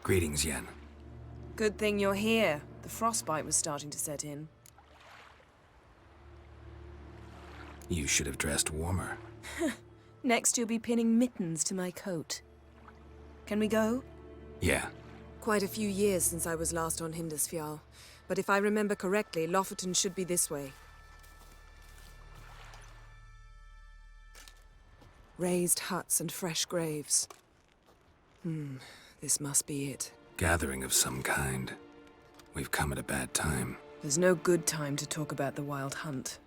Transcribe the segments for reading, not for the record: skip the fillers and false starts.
Greetings, Yen. Good thing you're here. The frostbite was starting to set in. You should have dressed warmer. Next you'll be pinning mittens to my coat. Can we go? Yeah. Quite a few years since I was last on Hindisfjall, but if I remember correctly, Lofoten should be this way. Raised huts and fresh graves. This must be it. Gathering of some kind. We've come at a bad time. There's no good time to talk about the Wild Hunt.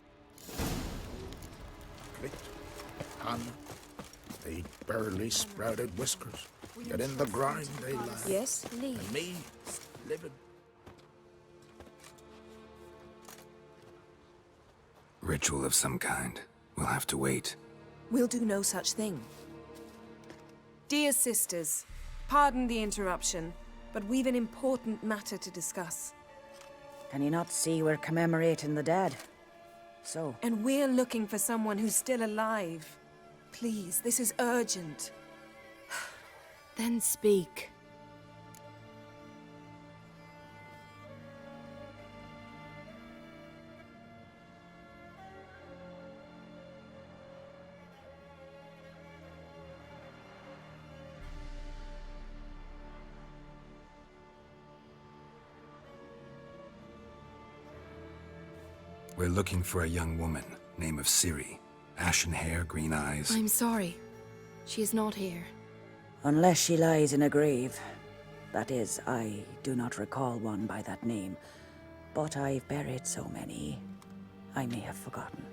Hun, they barely sprouted whiskers. Yet in the grind they lie. Yes? And me, living. Ritual of some kind. We'll have to wait. We'll do no such thing. Dear sisters, pardon the interruption, but we've an important matter to discuss. Can you not see we're commemorating the dead? So? And we're looking for someone who's still alive. Please, this is urgent. Then speak. We're looking for a young woman, name of Ciri. Ashen hair, green eyes. I'm sorry. She is not here. Unless she lies in a grave. That is, I do not recall one by that name. But I've buried so many, I may have forgotten.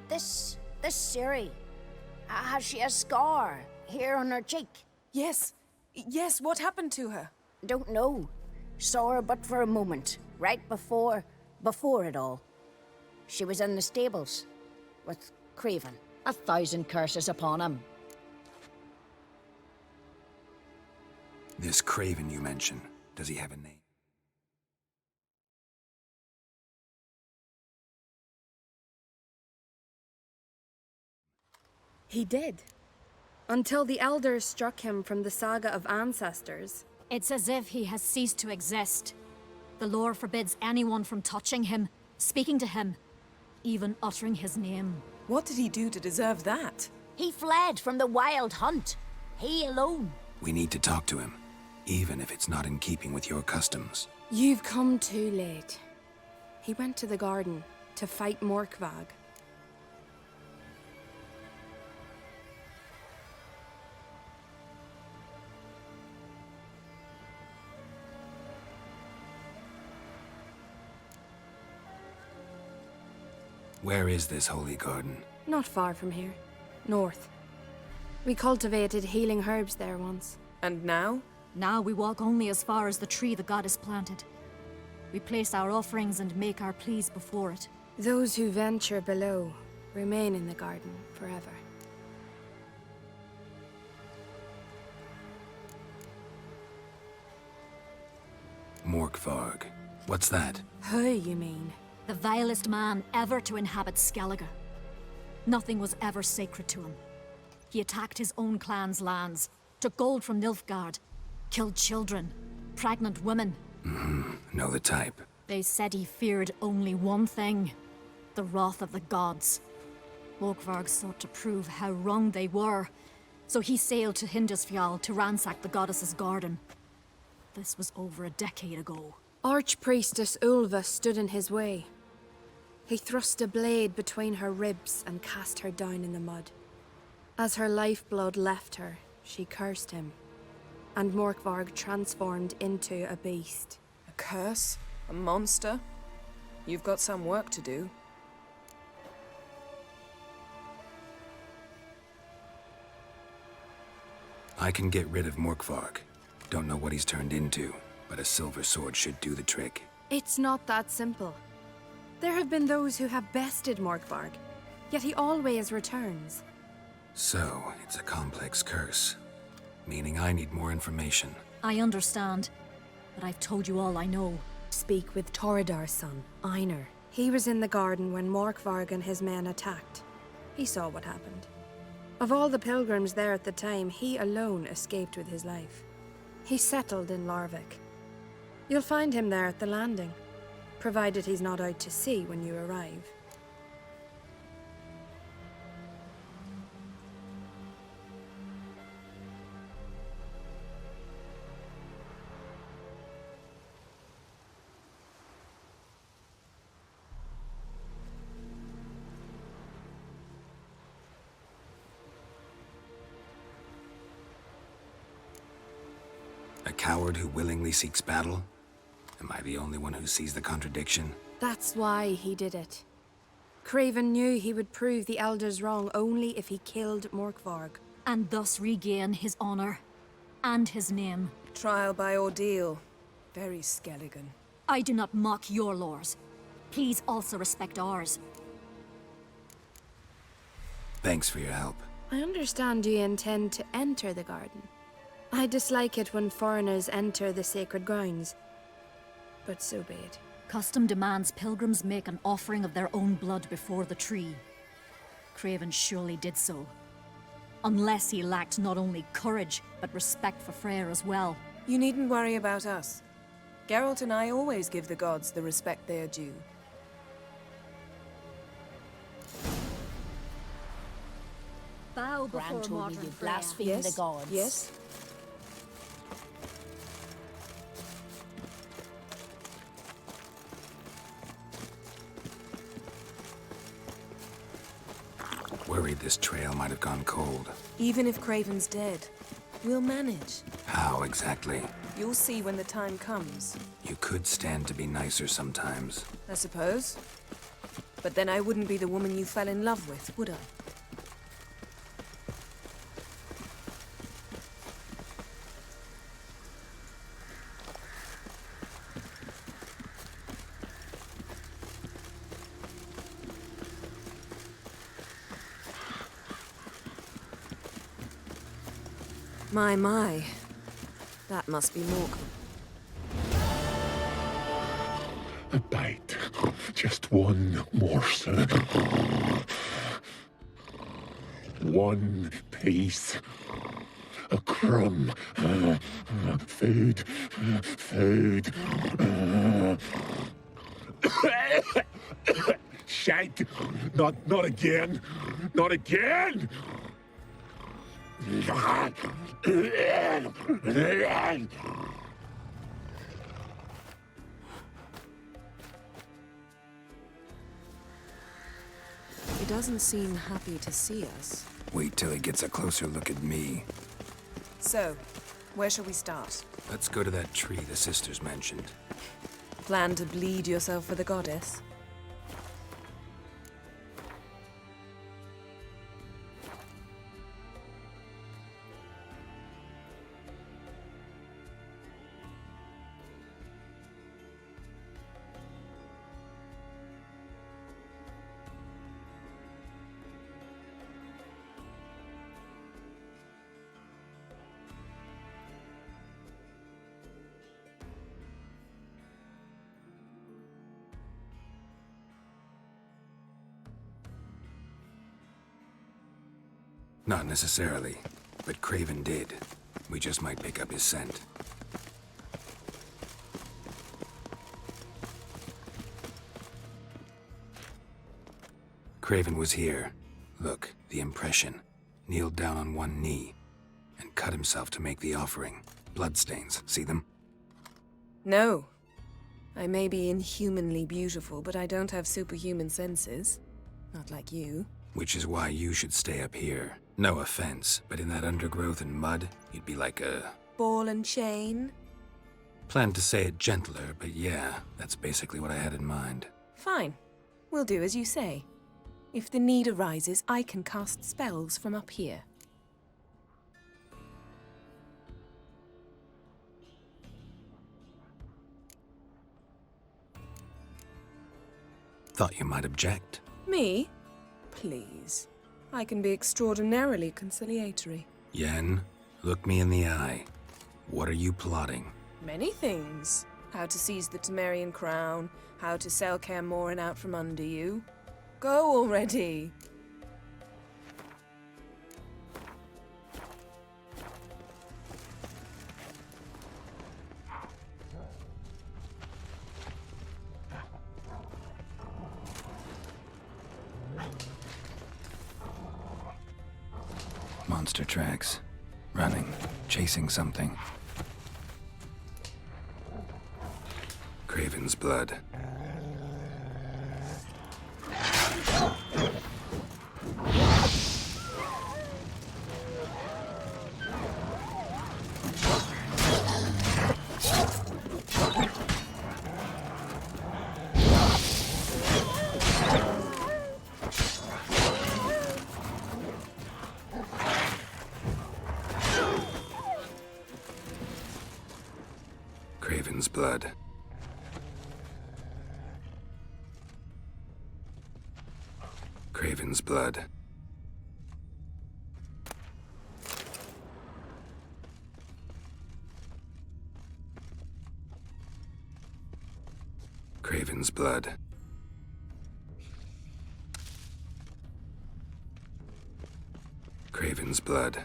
This Ciri, has she a scar here on her cheek? Yes, what happened to her? Don't know. Saw her but for a moment, right before it all. She was in the stables with Craven. 1,000 curses upon him. This Craven you mention, does he have a name? He did. Until the Elders struck him from the Saga of Ancestors. It's as if he has ceased to exist. The lore forbids anyone from touching him, speaking to him, even uttering his name. What did he do to deserve that? He fled from the Wild Hunt. He alone. We need to talk to him, even if it's not in keeping with your customs. You've come too late. He went to the garden to fight Morkvag. Where is this holy garden? Not far from here. North. We cultivated healing herbs there once. And now? Now we walk only as far as the tree the goddess planted. We place our offerings and make our pleas before it. Those who venture below remain in the garden forever. Morkvarg. What's that? Who, you mean? The vilest man ever to inhabit Skellige. Nothing was ever sacred to him. He attacked his own clan's lands, took gold from Nilfgaard, killed children, pregnant women. Know the type. They said he feared only one thing, the wrath of the gods. Morkvarg sought to prove how wrong they were, so he sailed to Hindisfjall to ransack the goddess's garden. This was over a decade ago. Archpriestess Ulva stood in his way. He thrust a blade between her ribs and cast her down in the mud. As her lifeblood left her, she cursed him, and Morkvarg transformed into a beast. A curse? A monster? You've got some work to do. I can get rid of Morkvarg. Don't know what he's turned into, but a silver sword should do the trick. It's not that simple. There have been those who have bested Morkvarg, yet he always returns. So, it's a complex curse. Meaning I need more information. I understand, but I've told you all I know. Speak with Torridar's son, Einar. He was in the garden when Morkvarg and his men attacked. He saw what happened. Of all the pilgrims there at the time, he alone escaped with his life. He's settled in Larvik. You'll find him there at the landing, provided he's not out to sea when you arrive. A coward who willingly seeks battle? Am I the only one who sees the contradiction? That's why he did it. Craven knew he would prove the Elders wrong only if he killed Morkvarg. And thus regain his honor and his name. Trial by ordeal. Very Skelligan. I do not mock your laws. Please also respect ours. Thanks for your help. I understand you intend to enter the garden. I dislike it when foreigners enter the sacred grounds. But so be it. Custom demands pilgrims make an offering of their own blood before the tree. Craven surely did so. Unless he lacked not only courage, but respect for Freyr as well. You needn't worry about us. Geralt and I always give the gods the respect they are due. Bow before Gran told me modern you Freya. blaspheme the gods. Yes? Worried this trail might have gone cold. Even if Craven's dead, we'll manage. How exactly? You'll see when the time comes, You could stand to be nicer sometimes. I suppose. But then I wouldn't be the woman you fell in love with, would I? My. That must be Mork. A bite. Just one morsel. One piece. A crumb. Food. Food. Shank. Not again. Not again. He doesn't seem happy to see us. Wait till he gets a closer look at me. So, where shall we start? Let's go to that tree the sisters mentioned. Plan to bleed yourself for the goddess? Not necessarily, but Craven did. We just might pick up his scent. Craven was here. Look, the impression. Kneeled down on one knee and cut himself to make the offering. Bloodstains, see them? No. I may be inhumanly beautiful, but I don't have superhuman senses. Not like you. Which is why you should stay up here. No offense, but in that undergrowth and mud, you'd be like a... Ball and chain? Planned to say it gentler, but yeah, that's basically what I had in mind. Fine. We'll do as you say. If the need arises, I can cast spells from up here. Thought you might object. Me? Please. I can be extraordinarily conciliatory. Yen, look me in the eye. What are you plotting? Many things. How to seize the Temerian crown, how to sell Kaer Morhen out from under you. Go already! Monster tracks. Running. Chasing something. Craven's blood. Craven's blood. Craven's blood. Craven's blood. Craven's blood.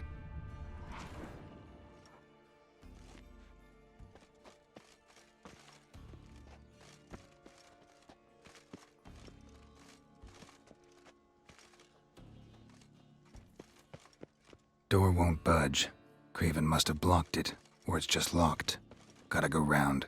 Door won't budge. Craven must have blocked it, or it's just locked. Gotta go round.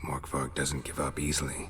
Morkvarg doesn't give up easily.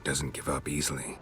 Morkvarg doesn't give up easily.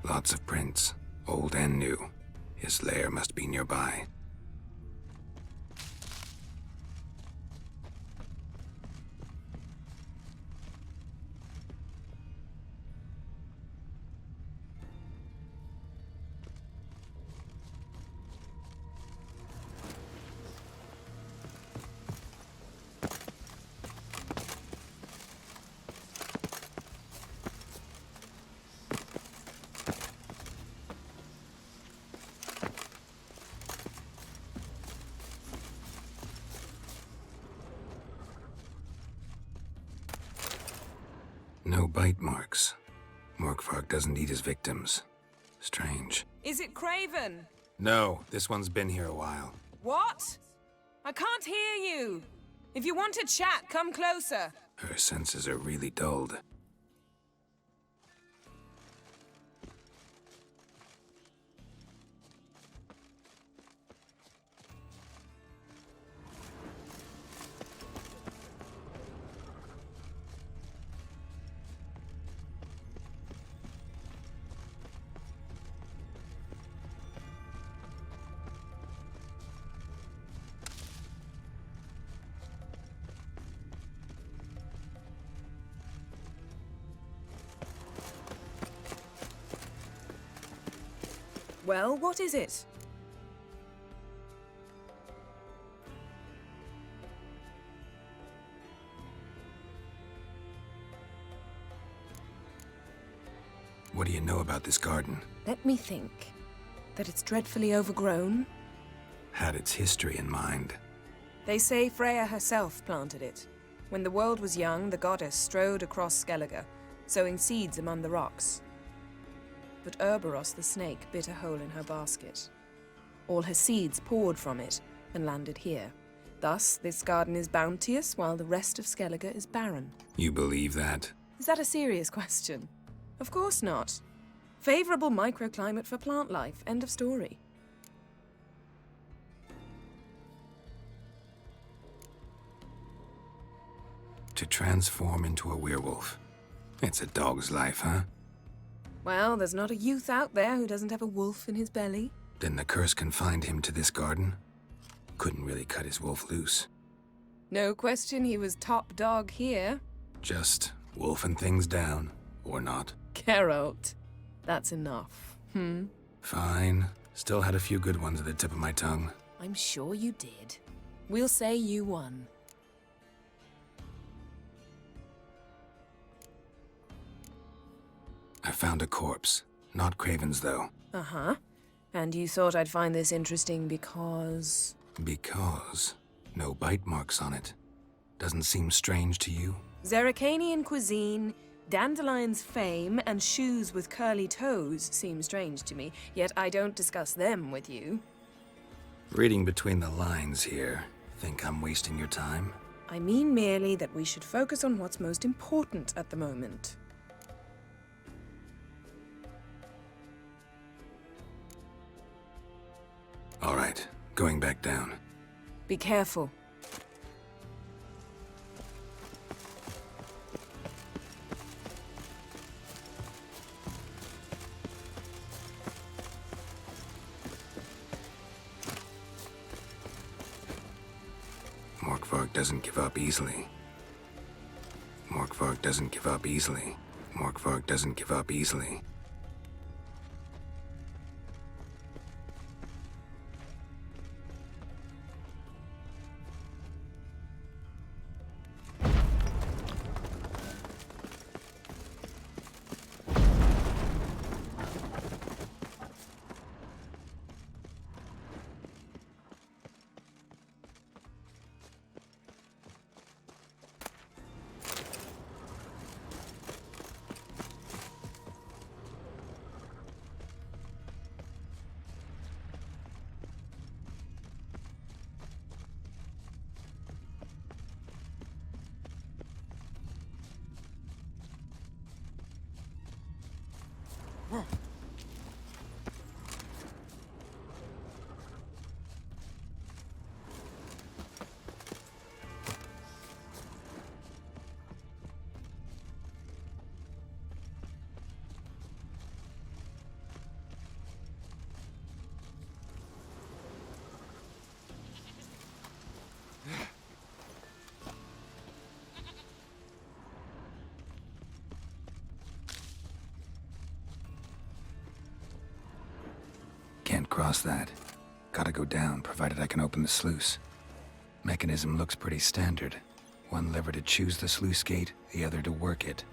Lots of prints, old and new. His lair must be nearby. No bite marks. Morkvarg doesn't eat his victims. Strange. Is it Craven? No, this one's been here a while. What? I can't hear you. If you want to chat, come closer. Her senses are really dulled. Well, what is it? What do you know about this garden? Let me think. That it's dreadfully overgrown? Had its history in mind. They say Freya herself planted it. When the world was young, the goddess strode across Skellige, sowing seeds among the rocks. But Urboros the snake bit a hole in her basket. All her seeds poured from it and landed here. Thus, this garden is bounteous while the rest of Skellige is barren. You believe that? Is that a serious question? Of course not. Favorable microclimate for plant life. End of story. To transform into a werewolf. It's a dog's life, huh? Well, there's not a youth out there who doesn't have a wolf in his belly. Then the curse confined him to this garden? Couldn't really cut his wolf loose. No question he was top dog here. Just wolfing things down, or not. Geralt. That's enough. Fine. Still had a few good ones at the tip of my tongue. I'm sure you did. We'll say you won. I found a corpse. Not Craven's, though. Uh-huh. And you thought I'd find this interesting because... Because no bite marks on it. Doesn't seem strange to you? Zerrikanian cuisine, Dandelion's fame, and shoes with curly toes seem strange to me, yet I don't discuss them with you. Reading between the lines here. Think I'm wasting your time? I mean merely that we should focus on what's most important at the moment. All right, going back down. Be careful. Morkvarg doesn't give up easily. Morkvarg doesn't give up easily. Morkvarg doesn't give up easily. Can't cross that. Gotta go down, provided I can open the sluice. Mechanism looks pretty standard. One lever to choose the sluice gate, the other to work it.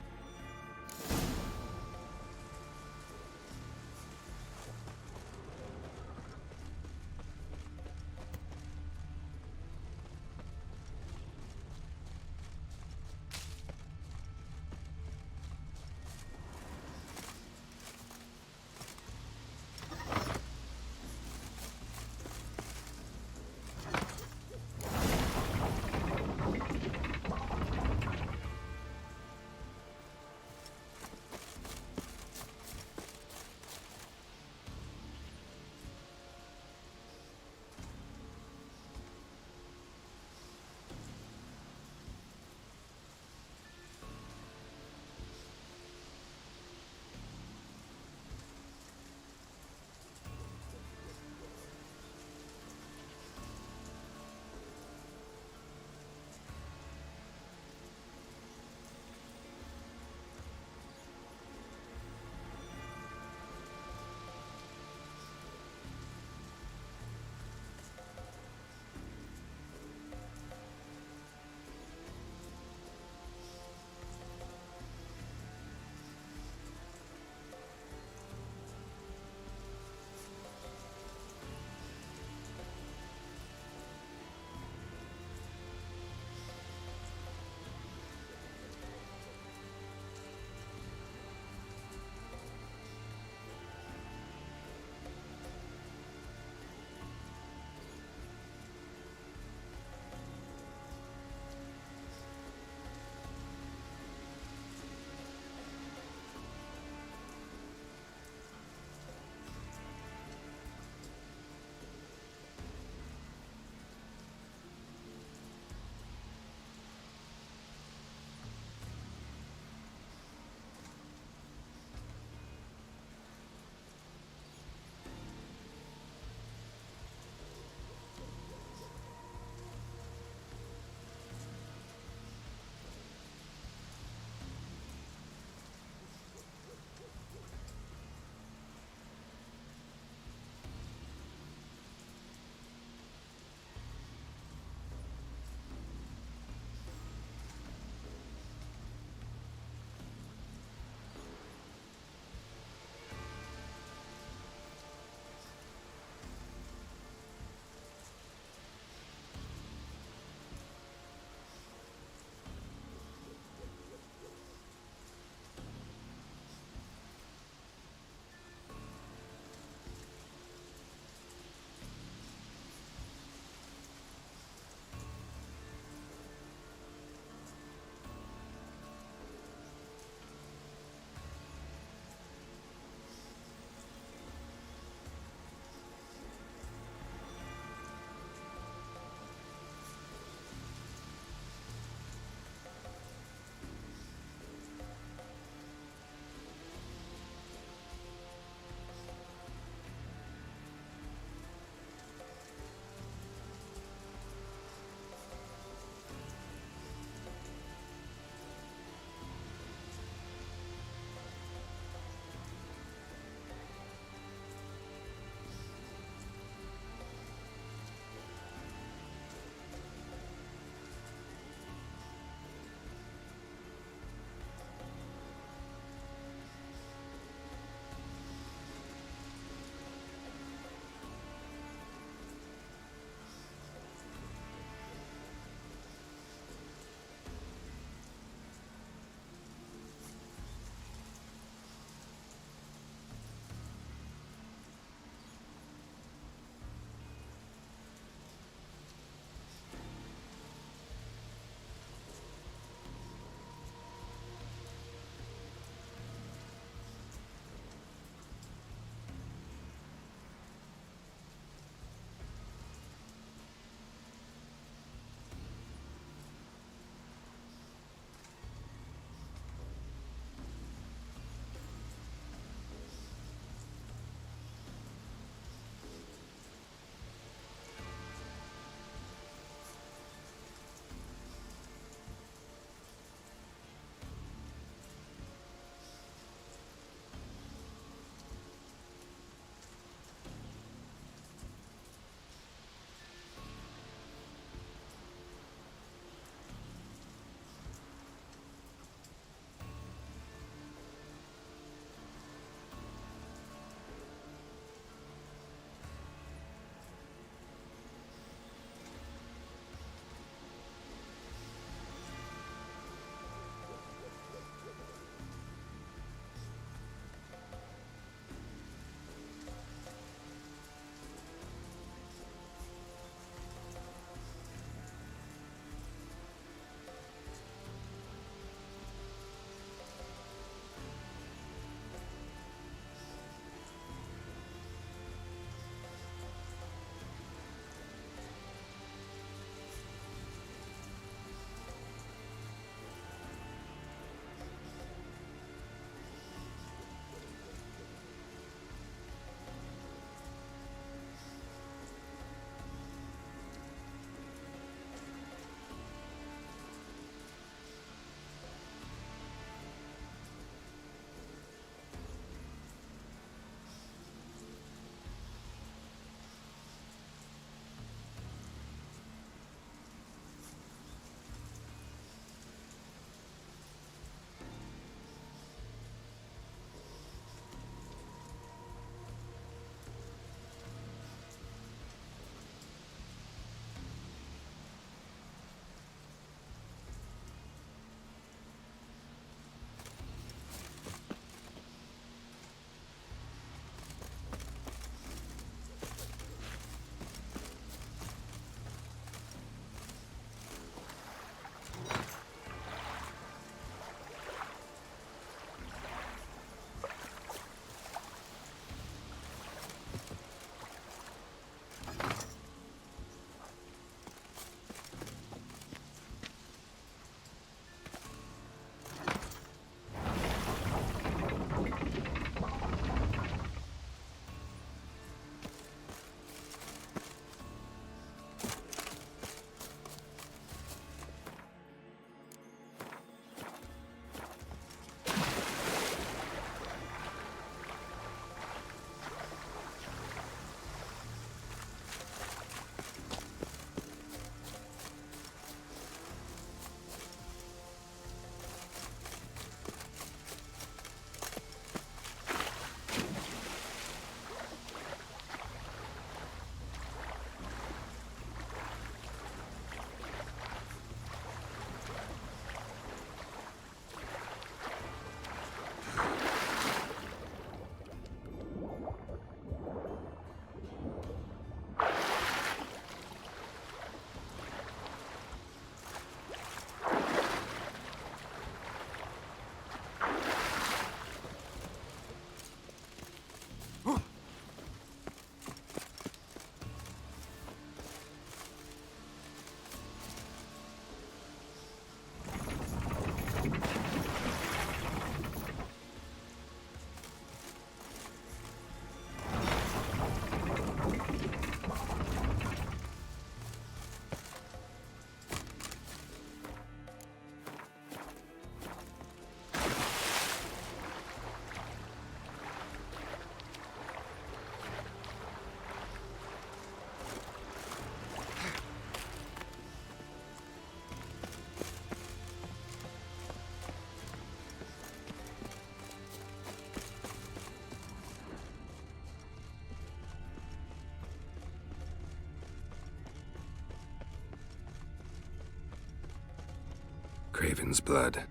Craven's blood.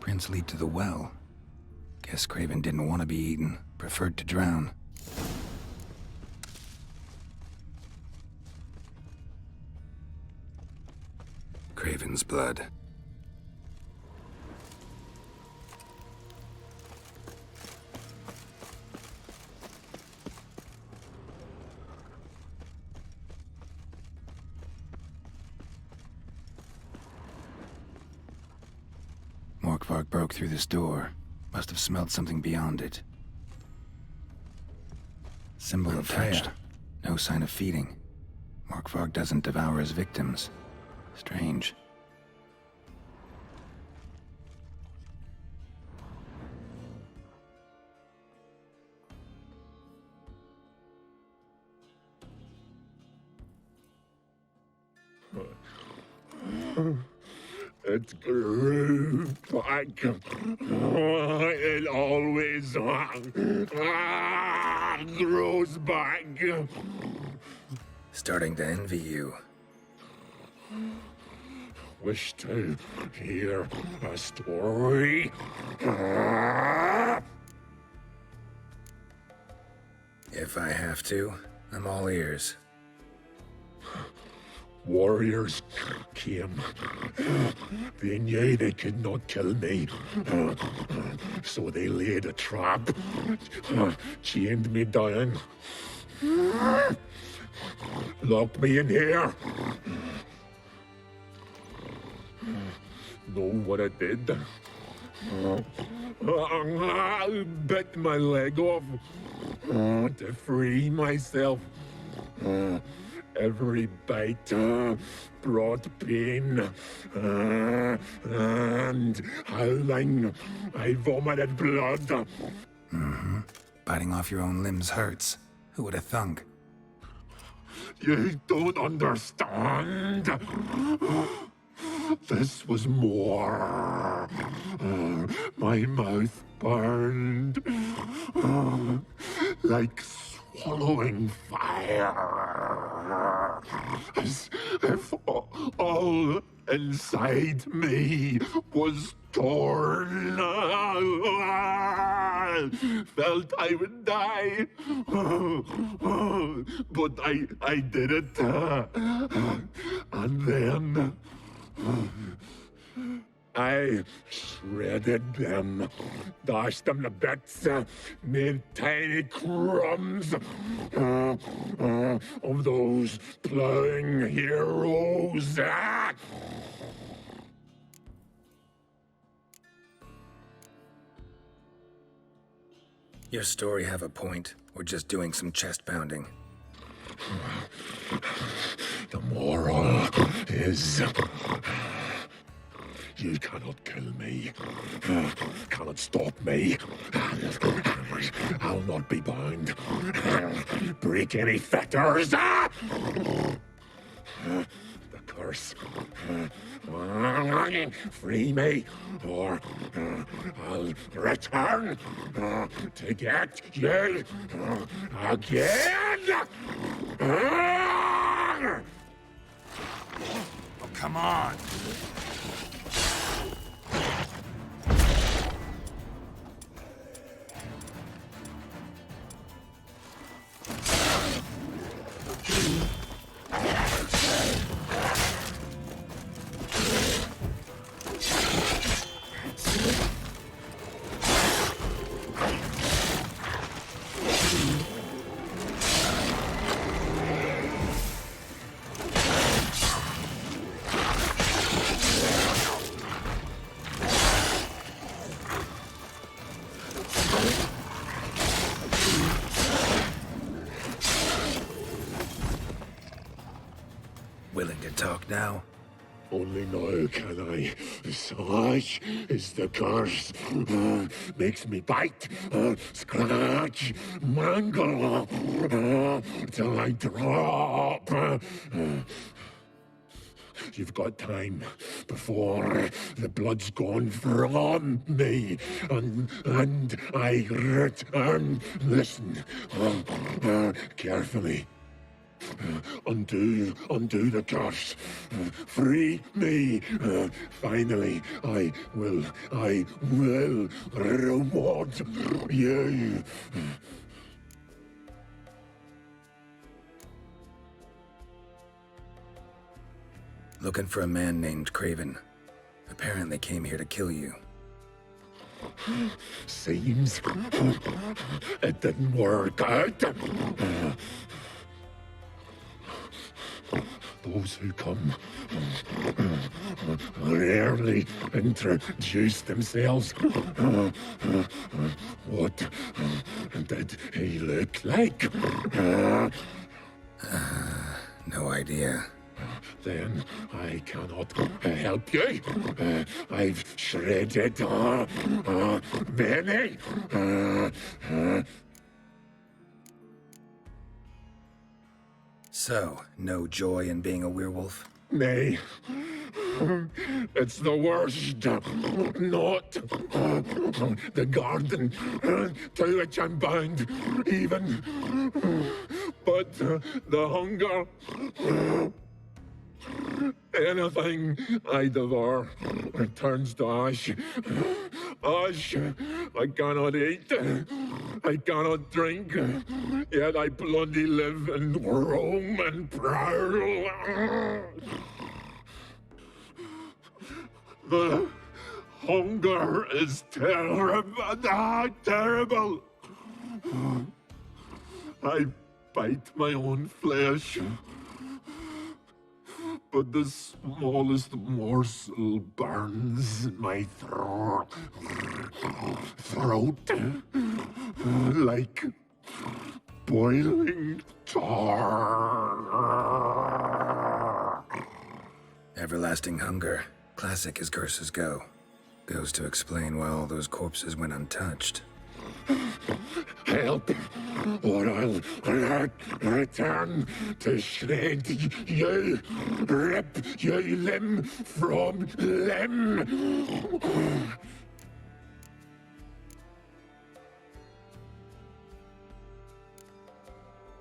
Prince lead to the well. Guess Craven didn't want to be eaten, preferred to drown. Craven's blood. Morkvarg broke through this door. Must have smelled something beyond it. Symbol of Freya. No sign of feeding. Morkvarg doesn't devour his victims. Strange. It grew back. It always grows back. Starting to envy you. Wish to hear a story? If I have to, I'm all ears. Warriors came. They knew they could not kill me. So they laid a trap. Chained me down. Locked me in here. Know what I did? I bit my leg off to free myself. Every bite brought pain, and howling, I vomited blood. Mm-hmm. Biting off your own limbs hurts. Who would have thunk? You don't understand. This was more. My mouth burned like swallowing fire, as if all inside me was torn. Felt I would die, but I did it, and then I shredded them, dashed them to bits, made tiny crumbs of those plowing heroes. Your story have a point, or just doing some chest pounding? The moral is, you cannot kill me, cannot stop me. I'll not be bound, break any fetters. The curse. Free me, or I'll return to get you again. Oh, come on! Willing to talk now? Only now can I. Such is the curse. Makes me bite, scratch, mangle, till I drop. You've got time. before the blood's gone from me, and I return. Listen, carefully. Undo the curse. Free me. Finally, I will reward you. Looking for a man named Craven. Apparently came here to kill you. Seems it didn't work out. Those who come rarely introduce themselves. What did he look like? No idea. Then I cannot help you. I've shredded many. So, no joy in being a werewolf? Nay. It's the worst. Not the garden to which I'm bound, even. But the hunger. Anything I devour turns to ash. Ash. I cannot eat. I cannot drink. Yet I bloody live and roam and prowl. The hunger is terrible. Terrible. I bite my own flesh. But the smallest morsel burns in my throat like boiling tar. Everlasting hunger. Classic as curses go. Goes to explain why all those corpses went untouched. Help, or I'll return to shred you, rip you limb from limb.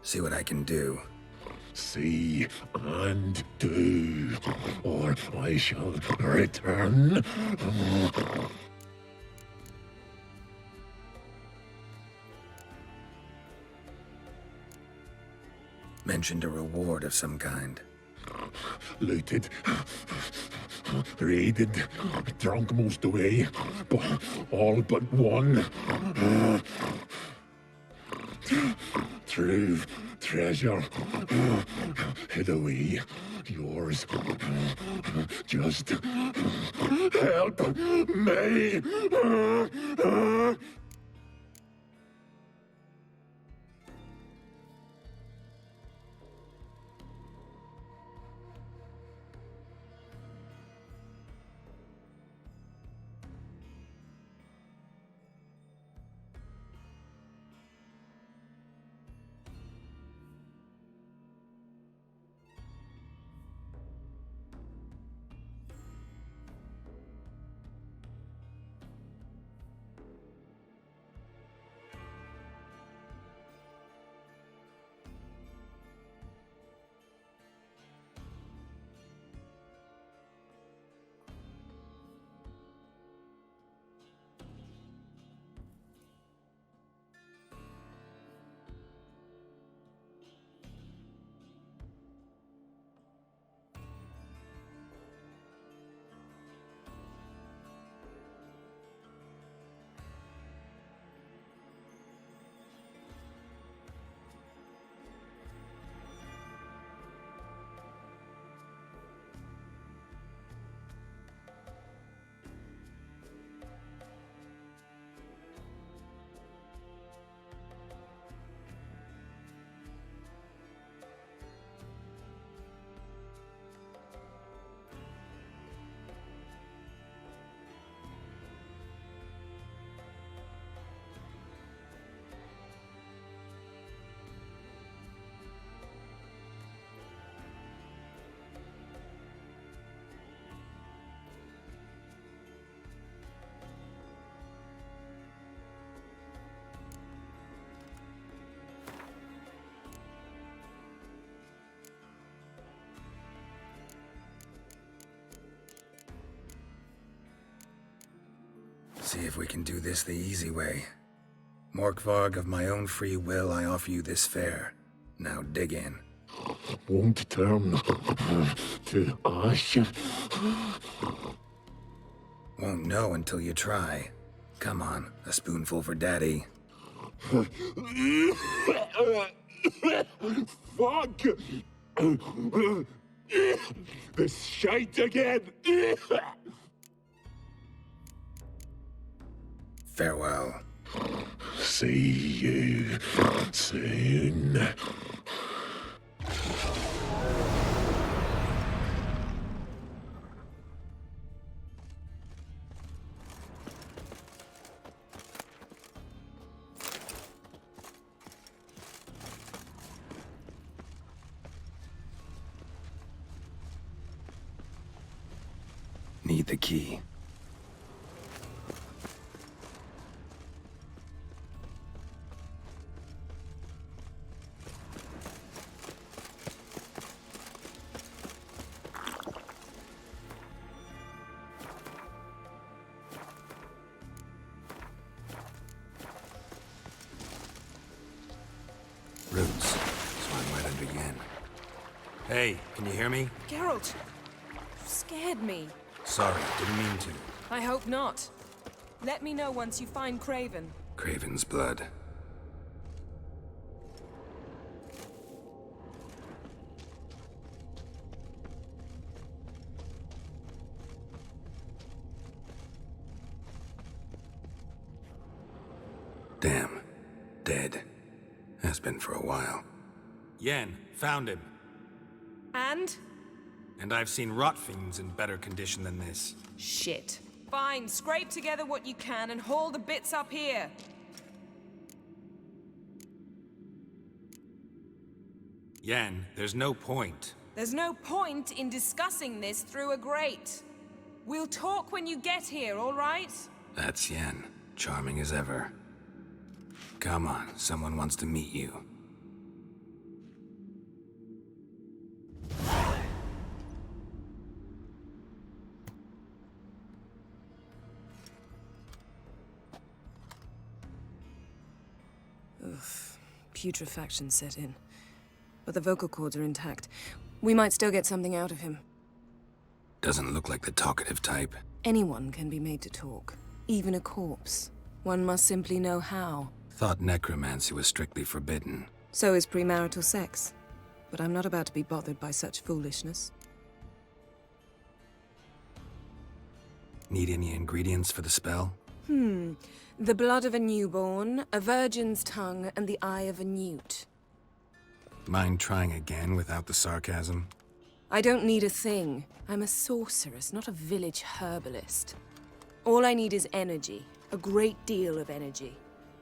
See what I can do. See and do, or I shall return. Mentioned a reward of some kind. Looted, raided, drunk most away, but all but one. True treasure hid away. Yours. Just help me. See if we can do this the easy way. Morkvarg, of my own free will, I offer you this fare. Now dig in. Won't turn to ash. Won't know until you try. Come on, a spoonful for Daddy. Fuck! This shite again! Farewell. See you soon. Need the key. Roots. Swung right under Yen. Hey, can you hear me? Geralt! You scared me. Sorry, didn't mean to. I hope not. Let me know once you find Craven. Craven's blood. Damn. Dead. Has been for a while. Yen, found him. And? And I've seen rot fiends in better condition than this. Shit. Fine, scrape together what you can and haul the bits up here. Yen, there's no point. There's no point in discussing this through a grate. We'll talk when you get here, all right? That's Yen. Charming as ever. Come on, someone wants to meet you. Putrefaction set in. But the vocal cords are intact. We might still get something out of him. Doesn't look like the talkative type. Anyone can be made to talk. Even a corpse. One must simply know how. Thought necromancy was strictly forbidden. So is premarital sex. But I'm not about to be bothered by such foolishness. Need any ingredients for the spell? The blood of a newborn, a virgin's tongue, and the eye of a newt. Mind trying again without the sarcasm? I don't need a thing. I'm a sorceress, not a village herbalist. All I need is energy. A great deal of energy.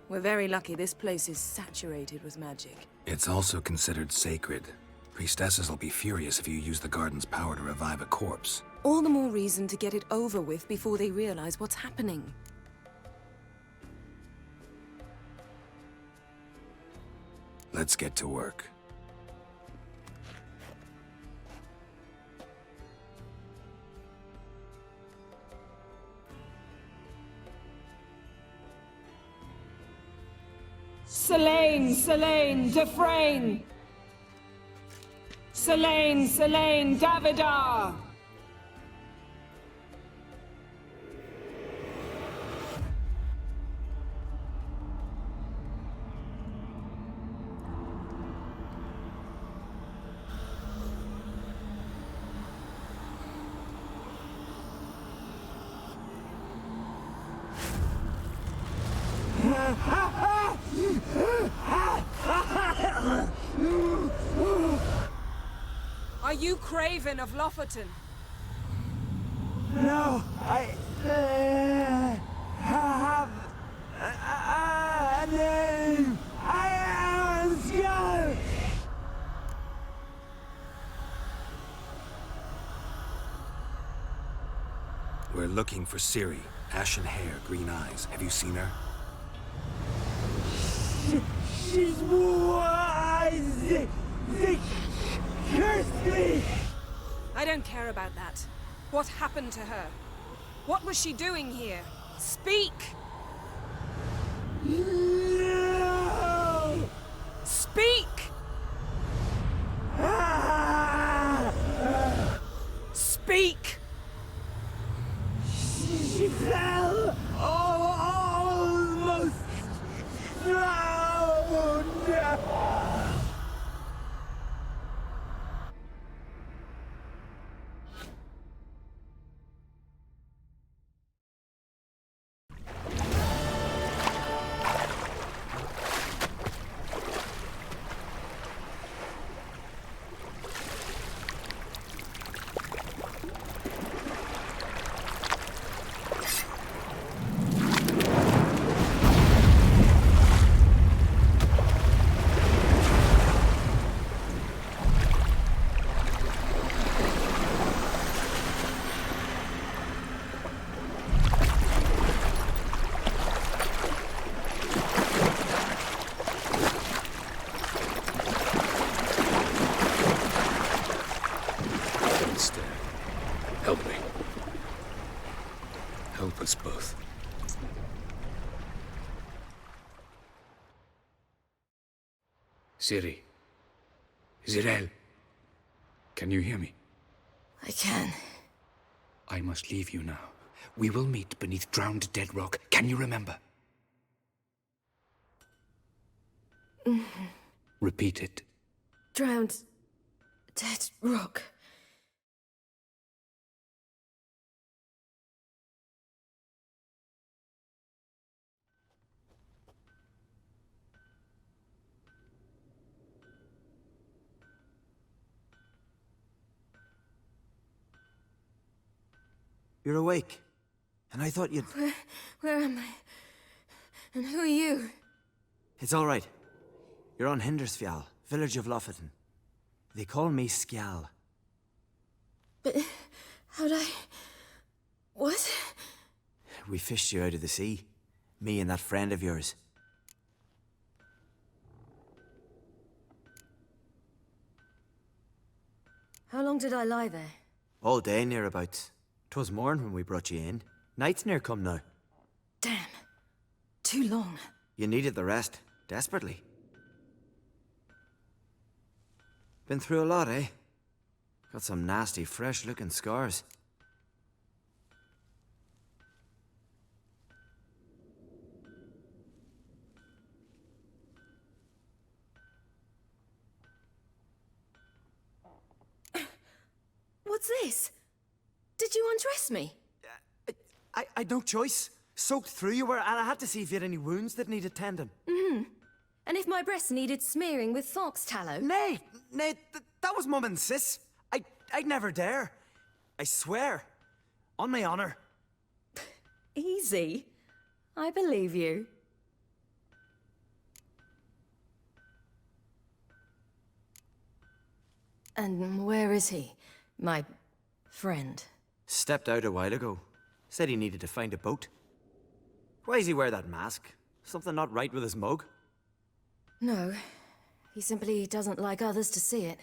We're very lucky this place is saturated with magic. It's also considered sacred. Priestesses will be furious if you use the garden's power to revive a corpse. All the more reason to get it over with before they realize what's happening. Let's get to work. Selene, Dufresne! Selene, Davidar! Are you Craven of Lofoten? No, I have a name. I am a scholar. We're looking for Ciri. Ashen hair, green eyes. Have you seen her? She's wise. They cursed me. I don't care about that. What happened to her? What was she doing here? Speak! No! Speak! Ah! Speak! She fell almost drowned. Don't stare. Help me. Help us both. Ciri. Zirael. Can you hear me? I can. I must leave you now. We will meet beneath drowned dead rock. Can you remember? Repeat it. Drowned. Dead rock. You're awake. And I thought you'd... Where am I? And who are you? It's all right. You're on Hindersfjall, village of Lofoten. They call me Skjal. But how'd I... What? We fished you out of the sea. Me and that friend of yours. How long did I lie there? All day, nearabouts. 'Twas morn when we brought you in. Night's near come now. Damn. Too long. You needed the rest, desperately. Been through a lot, eh? Got some nasty, fresh-looking scars. What's this? Did you undress me? I had no choice. Soaked through you were, and I had to see if you had any wounds that needed tending. And if my breasts needed smearing with fox tallow? Nay, that was Mum and Sis. I'd never dare. I swear. On my honor. Easy. I believe you. And where is he? My friend. Stepped out a while ago. Said he needed to find a boat. Why does he wear that mask? Something not right with his mug? No. He simply doesn't like others to see it.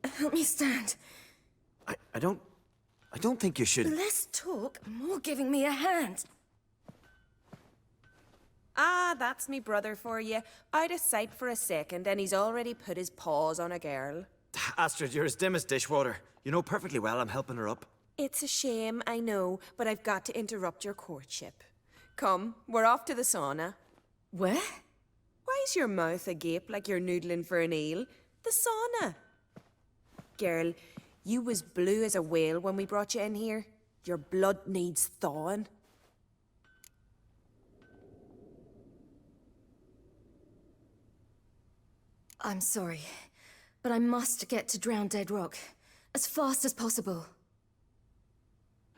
Help me stand. I don't think you should... Less talk, more giving me a hand. Ah, that's me brother for you. Out of sight for a second, and he's already put his paws on a girl. Astrid, you're as dim as dishwater. You know perfectly well I'm helping her up. It's a shame, I know, but I've got to interrupt your courtship. Come, we're off to the sauna. Where? Why's your mouth agape like you're noodling for an eel? The sauna. Girl, you was blue as a whale when we brought you in here. Your blood needs thawing. I'm sorry, but I must get to Drowned Dead Rock as fast as possible.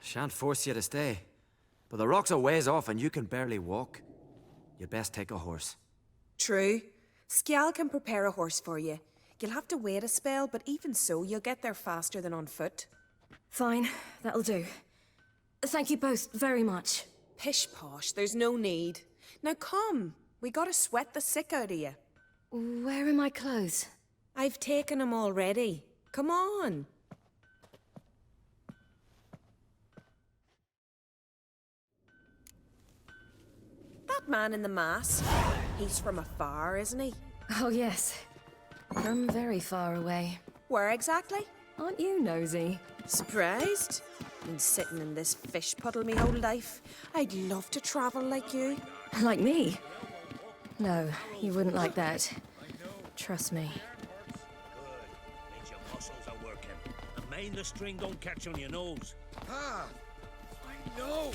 Shan't force you to stay. But the rock's a ways off and you can barely walk. You'd best take a horse. True. Skjal can prepare a horse for you. You'll have to wait a spell, but even so, you'll get there faster than on foot. Fine, that'll do. Thank you both very much. Pish-posh, there's no need. Now come, we gotta sweat the sick out of you. Where are my clothes? I've taken them already. Come on. that man in the mask? He's from afar, isn't he? Oh, yes. From very far away. Where exactly? Aren't you nosy? Surprised? Been sitting in this fish puddle me whole life. I'd love to travel like you. Like me? No, you wouldn't like that. Trust me. Means your muscles are working. And mind the string don't catch on your nose. Ah, I know.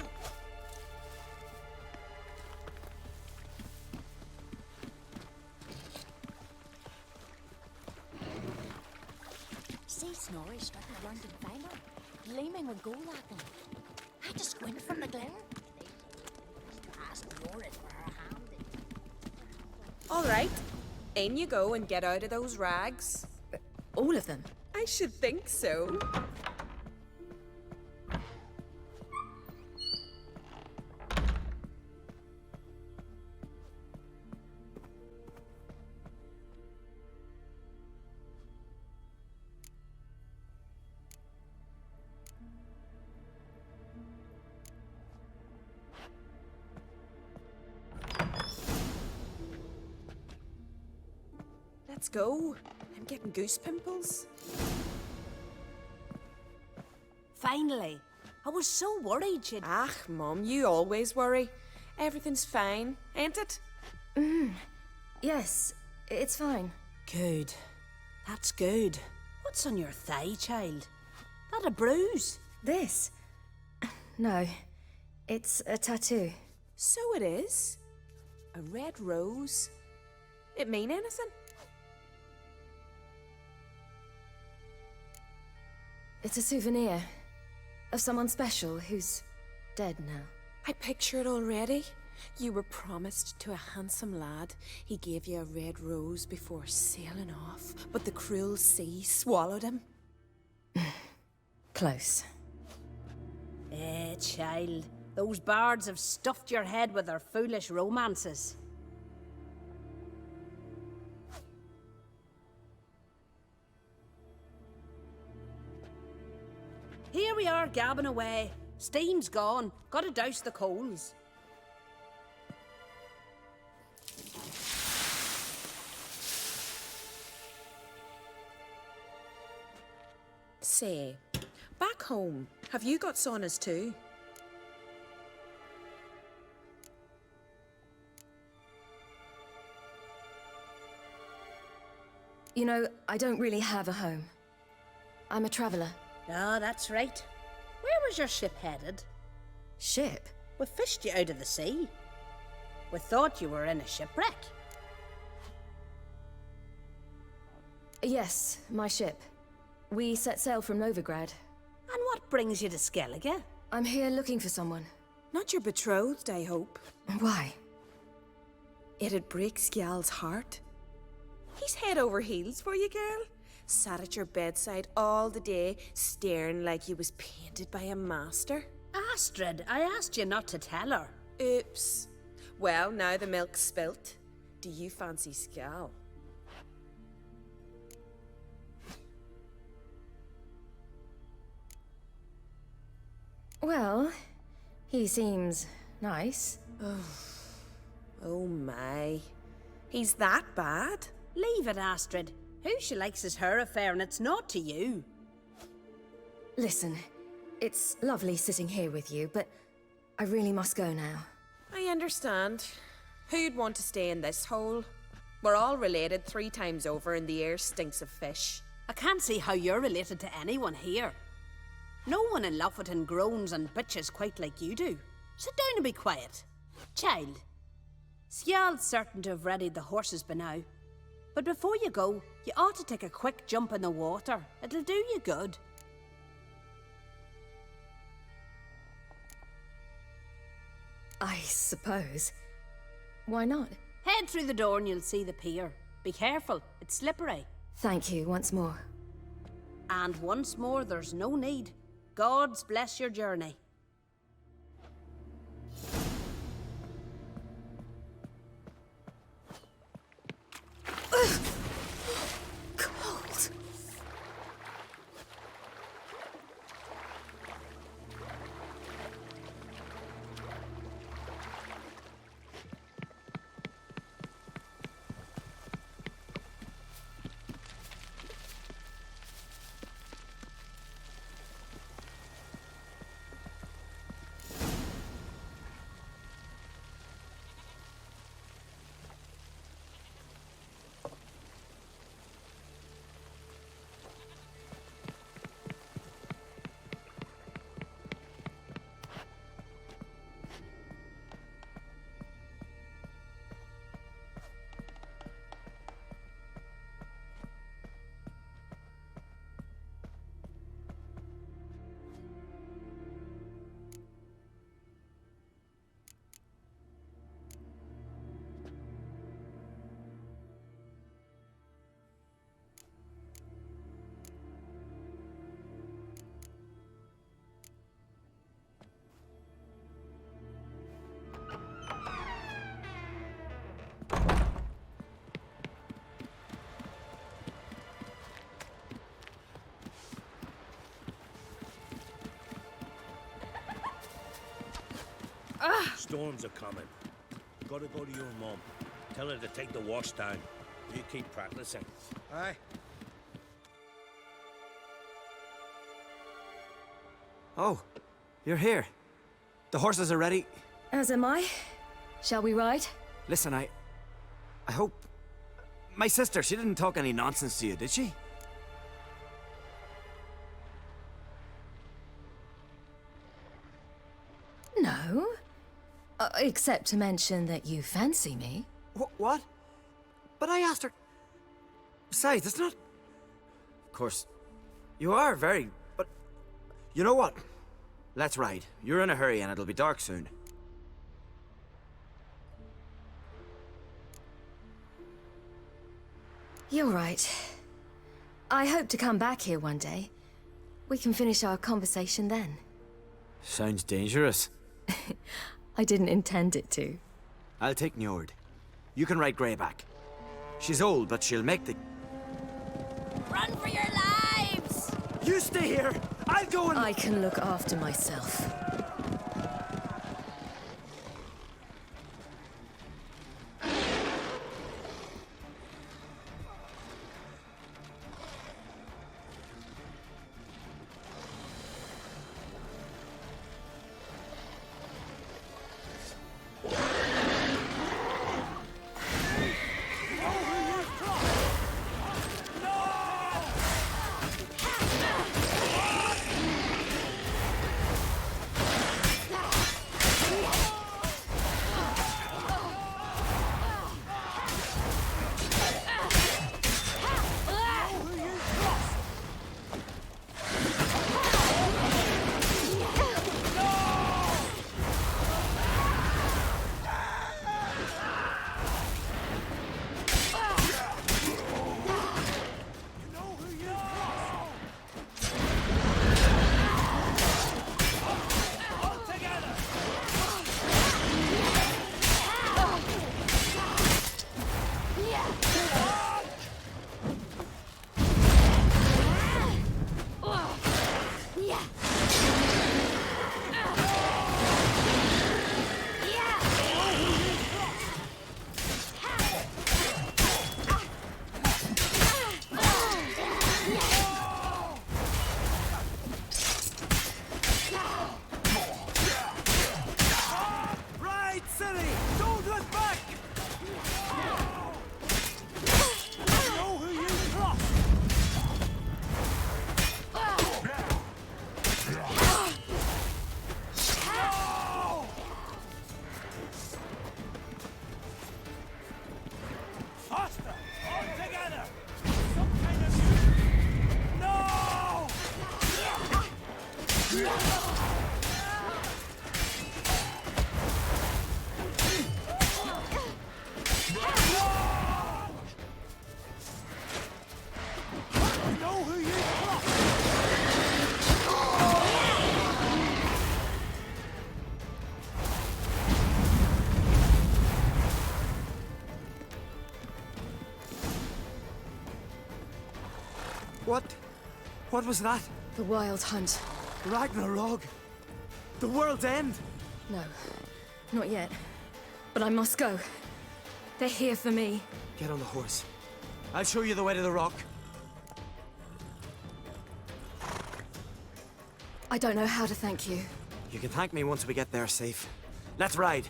See Snorri strutting around in Feinor, gleaming with gold at them. I just squint from the glare. Ask Norid for her hand. All right. In you go and get out of those rags. All of them? I should think so. Let's go. I'm getting goose pimples. Finally. I was so worried she'd... Ah, Mum, you always worry. Everything's fine, ain't it? Yes, it's fine. Good. That's good. What's on your thigh, child? That a bruise? This? No, it's a tattoo. So it is. A red rose. It mean anything? It's a souvenir of someone special who's dead now. I picture it already. You were promised to a handsome lad. He gave you a red rose before sailing off, but the cruel sea swallowed him. Close. Child. Those bards have stuffed your head with their foolish romances. Here we are, gabbing away. Steam's gone. Gotta douse the coals. Say, back home, have you got saunas too? You know, I don't really have a home. I'm a traveller. Ah, that's right. Where was your ship headed? Ship? We fished you out of the sea. We thought you were in a shipwreck. Yes, my ship. We set sail from Novigrad. And what brings you to Skellige? I'm here looking for someone. Not your betrothed, I hope. Why? It'd break Skjal's heart. He's head over heels for you, girl. Sat at your bedside all the day, staring like he was painted by a master. Astrid, I asked you not to tell her. Oops. Well, now the milk's spilt. Do you fancy Skjal? Well, he seems nice. Oh my. He's that bad? Leave it, Astrid. Who she likes is her affair, and it's not to you. Listen, it's lovely sitting here with you, but I really must go now. I understand. Who'd want to stay in this hole? We're all related 3 times over, and the air stinks of fish. I can't see how you're related to anyone here. No one in Lofoten groans and bitches quite like you do. Sit down and be quiet. Child, Skjal's certain to have readied the horses by now. But before you go, you ought to take a quick jump in the water. It'll do you good. I suppose. Why not? Head through the door and you'll see the pier. Be careful, it's slippery. Thank you once more. And once more, there's no need. Gods bless your journey. Cold. Storms are coming. Gotta go to your mum. Tell her to take the wash down. You keep practicing. Aye. Oh, you're here. The horses are ready. As am I. Shall we ride? Listen, I hope... My sister, she didn't talk any nonsense to you, did she? No. Except to mention that you fancy me. What? But I asked her... Besides, it's not... Of course, you are very... But... You know what? Let's ride. You're in a hurry and it'll be dark soon. You're right. I hope to come back here one day. We can finish our conversation then. Sounds dangerous. I didn't intend it to. I'll take Njord. You can ride Greyback. She's old, but she'll make the... Run for your lives! You stay here! I'll go and... I can look after myself. What was that? The Wild Hunt. Ragnarok? The world's end? No, not yet. But I must go. They're here for me. Get on the horse. I'll show you the way to the rock. I don't know how to thank you. You can thank me once we get there safe. Let's ride.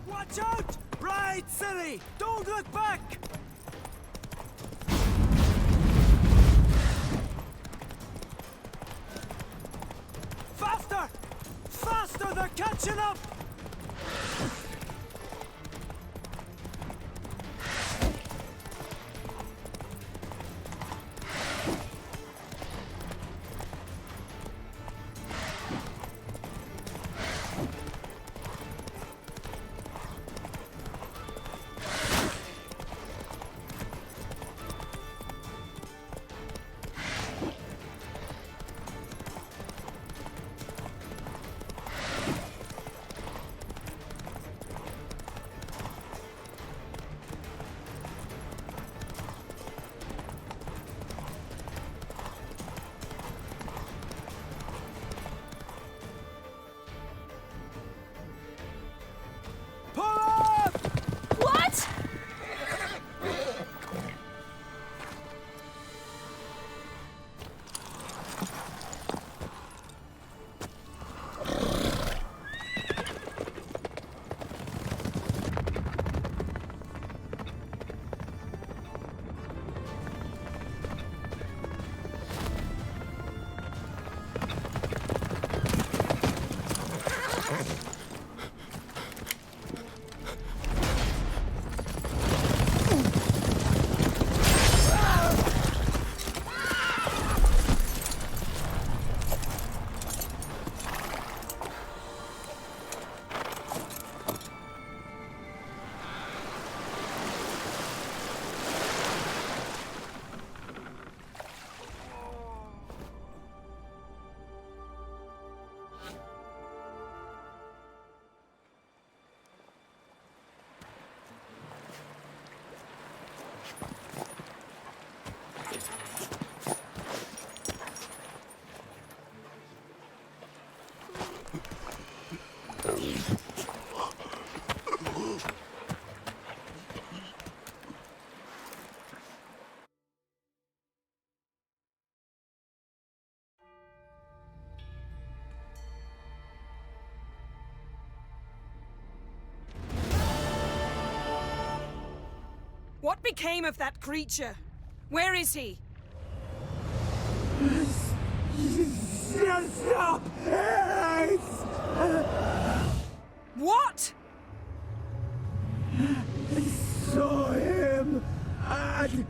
Watch out! Ride, silly! Don't look back! Faster! Faster! They're catching up! What became of that creature? Where is he? Stop! What? Saw him and